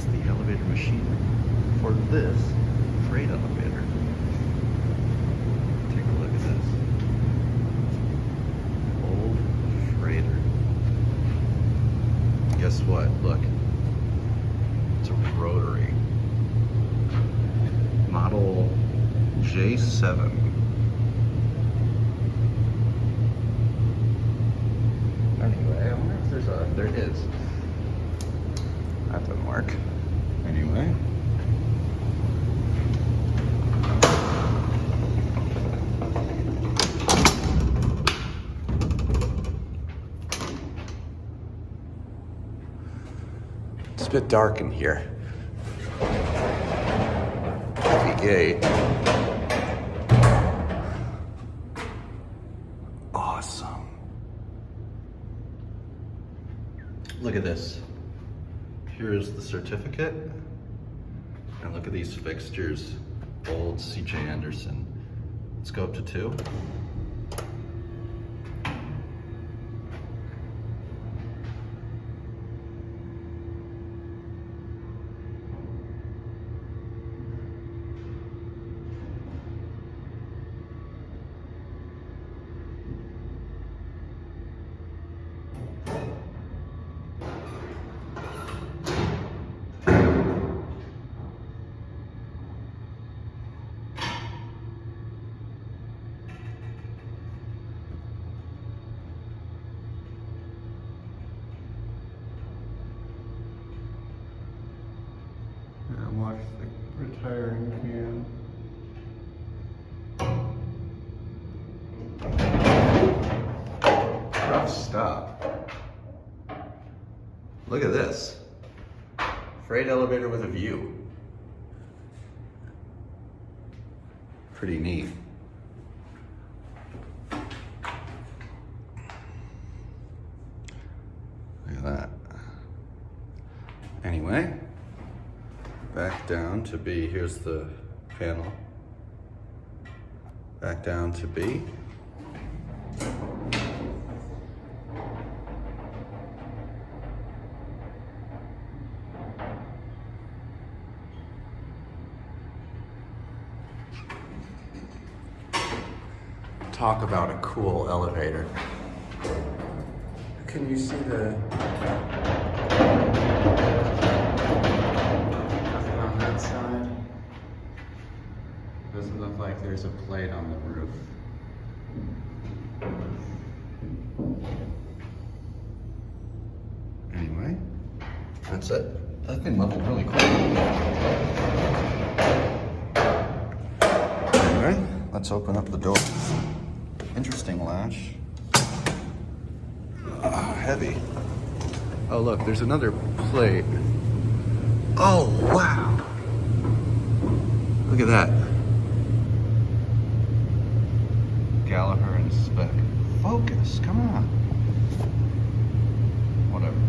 is the elevator machine for this freight elevator. Take a look at this. Old freighter. Guess what? Look. It's a Rotary. Model J7. Anyway, I wonder if there's a... There is. That doesn't work. Anyway. It's a bit dark in here. Heavy gate. Awesome. Look at this. Here's the certificate. And look at these fixtures. Old C.J. Anderson. Let's go up to 2. And watch the retiring can. Rough stop. Look at this. Freight elevator with a view. Pretty neat. Look at that. Anyway, back down to B. Here's the panel. Back down to B. Talk about a cool elevator. Can you see the... Nothing on that side. Doesn't look like there's a plate on the roof. Anyway, that's it. That thing leveled really quick. Anyway, let's open up the door. Interesting latch. Heavy. Oh look, there's another plate. Oh wow! Look at that. Gallaher and Speck. Focus, come on. Whatever.